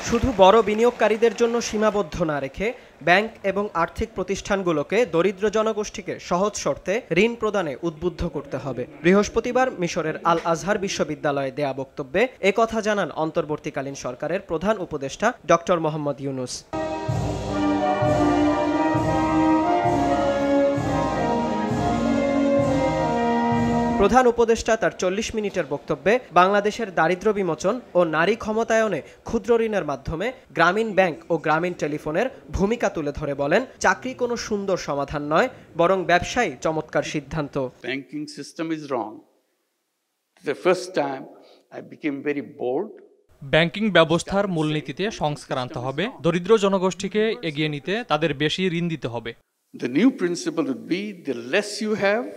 শুধু বড় বিনিয়োগকারীদের জন্য সীমাবদ্ধ না রেখে ব্যাংক এবং আর্থিক প্রতিষ্ঠানগুলোকে দরিদ্র জনগোষ্ঠীকে সহজ শর্তে ঋণ প্রদানে উদ্বুদ্ধ করতে হবে। বৃহস্পতিবার মিশরের আল আজহার বিশ্ববিদ্যালয়ে দেয়া বক্তব্যে একথা জানান অন্তর্বর্তীকালীন সরকারের প্রধান উপদেষ্টা ডক্টর মোহাম্মদ ইউনুস। প্রধান উপদেষ্টা তার 40 মিনিটের বক্তব্যে বাংলাদেশের দারিদ্র্য বিমোচন ও নারী ক্ষমতায়নে ক্ষুদ্র ঋণের মাধ্যমে গ্রামীণ ব্যাংক ও গ্রামীণ টেলিফোনের ভূমিকা তুলে ধরে বলেন, চাকরি কোনো সুন্দর সমাধান নয়, বরং ব্যবসায়ী চমৎকার সিদ্ধান্ত। Banking system is wrong. The first time I became very bold. Banking ব্যবস্থার মূলনীতিতে সংস্কার আনতে হবে। দরিদ্র জনগোষ্ঠীকে এগিয়ে নিতে তাদের বেশি ঋণ দিতে হবে। The new principle would be the less you have,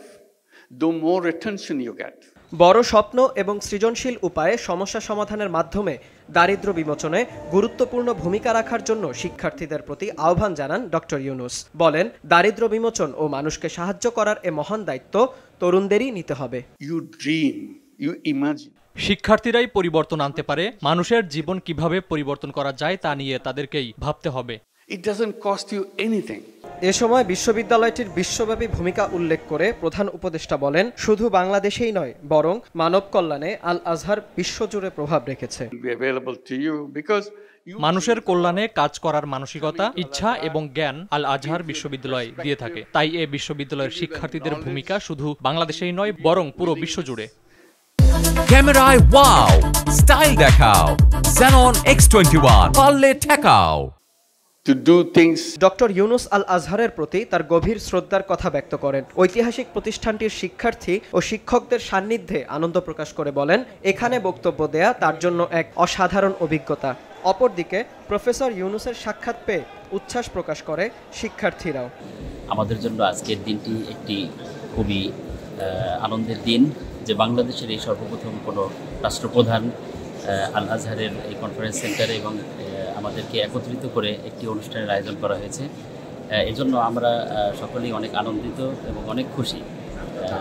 the more attention you get. বড় স্বপ্ন এবং সৃজনশীল উপায়ে সমস্যা সমাধানের মাধ্যমে দারিদ্র্য বিমোচনে গুরুত্বপূর্ণ ভূমিকা রাখার জন্য শিক্ষার্থীদের প্রতি আহ্বান জানান ডক্টর ইউনুস। বলেন, দারিদ্র্য বিমোচন ও মানুষকে সাহায্য করার এ মহান দায়িত্ব তরুণদেরই নিতে হবে। You dream, you imagine. শিক্ষার্থীরাই পরিবর্তন আনতে পারে। মানুষের জীবন কিভাবে পরিবর্তন করা যায় তা নিয়ে তাদেরকেই ভাবতে হবে। It doesn't cost you anything. এ সময় বিশ্ববিদ্যালয়টির বিশ্বব্যাপী ভূমিকা উল্লেখ করে প্রধান উপদেষ্টা বলেন, শুধু বাংলাদেশেই নয়, বরং মানব কল্যাণে আল আজহার বিশ্বজুড়ে প্রভাব রেখেছে। মানুষের কল্যাণে কাজ করার মানসিকতা, ইচ্ছা এবং জ্ঞান আল আজহার বিশ্ববিদ্যালয় দিয়ে থাকে। তাই এ বিশ্ববিদ্যালয়ের শিক্ষার্থীদের ভূমিকা শুধু বাংলাদেশেই নয়, বরং পুরো বিশ্বজুড়ে। ক্যামেরায় ওয়াও, স্টাইল দেখাও, Xenon X21 পারলে ঠেকাও। ডক্টর ইউনুস আল আজহারের প্রতি তার গভীর শ্রদ্ধার কথা ব্যক্ত করেন। ঐতিহাসিক প্রতিষ্ঠানটির শিক্ষার্থী ও শিক্ষকদের সান্নিধ্যে আনন্দ প্রকাশ করে বলেন, এখানে বক্তব্য দেয়া তার জন্য এক অসাধারণ অভিজ্ঞতা। অপরদিকে প্রফেসর ইউনুসের সাক্ষাৎ পেয়ে উচ্ছ্বাস প্রকাশ করে শিক্ষার্থীরাও। আমাদের জন্য আজকের দিনটি একটি খুবই আনন্দের দিন যে বাংলাদেশের এই সর্বপ্রথম কোনো রাষ্ট্রপ্রধান আল আজহারের এই কনফারেন্স সেন্টারে এবং আমাদেরকে একত্রিত করে একটি অনুষ্ঠানের আয়োজন করা হয়েছে। এজন্য আমরা সকলেই অনেক আনন্দিত এবং অনেক খুশি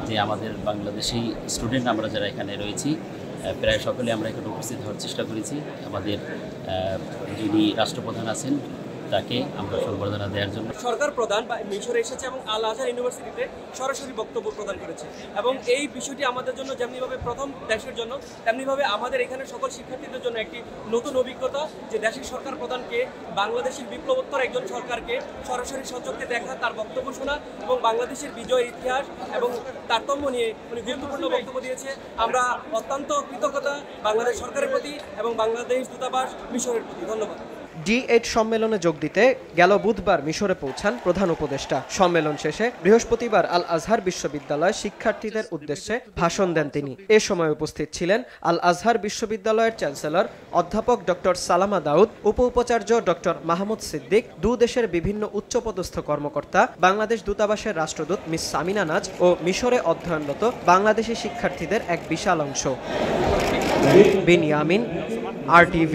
যে আমাদের বাংলাদেশি স্টুডেন্ট আমরা যারা এখানে রয়েছি প্রায় সকলে আমরা এখানে উপস্থিত হওয়ার চেষ্টা করেছি। আমাদের যিনি রাষ্ট্রপ্রধান আছেন তাকে আমরা সম্বর্ধনা দেওয়ার জন্য সরকার প্রধান মিশরে এসেছে এবং আল আজহার ইউনিভার্সিটিতে সরাসরি বক্তব্য প্রদান করেছে এবং এই বিষয়টি আমাদের জন্য যেমনিভাবে প্রথম দেশের জন্য তেমনিভাবে আমাদের এখানে সকল শিক্ষার্থীদের জন্য একটি নতুন অভিজ্ঞতা যে দেশের সরকার প্রধানকে বাংলাদেশের বিপ্লবোত্তর একজন সরকারকে সরাসরি সচক্ষে দেখা, তার বক্তব্য শোনা এবং বাংলাদেশের বিজয়ের ইতিহাস এবং তারতম্য নিয়ে উনি গুরুত্বপূর্ণ বক্তব্য দিয়েছে। আমরা অত্যন্ত কৃতজ্ঞতা বাংলাদেশ সরকারের প্রতি এবং বাংলাদেশ দূতাবাস মিশরের প্রতি। ধন্যবাদ। D8 সম্মেলনে যোগ দিতে গেল বুধবার মিশরে পৌঁছান প্রধান উপদেষ্টা। সম্মেলন শেষে বৃহস্পতিবার আল আজহার বিশ্ববিদ্যালয় শিক্ষার্থীদের উদ্দেশ্যে ভাষণ দেন তিনি। এ সময় উপস্থিত ছিলেন আল আজহার বিশ্ববিদ্যালয়ের চ্যান্সেলর অধ্যাপক ডক্টর সালামা দাউদ, উপ-উপাচার্য ডক্টর মাহমুদ সিদ্দিক, দু দেশের বিভিন্ন উচ্চপদস্থ কর্মকর্তা, বাংলাদেশ দূতাবাসের রাষ্ট্রদূত মিস সামিনা নাজ ও মিশরে অধ্যয়নরত বাংলাদেশি শিক্ষার্থীদের এক বিশাল অংশ। বিনিয়ামিন, RTV।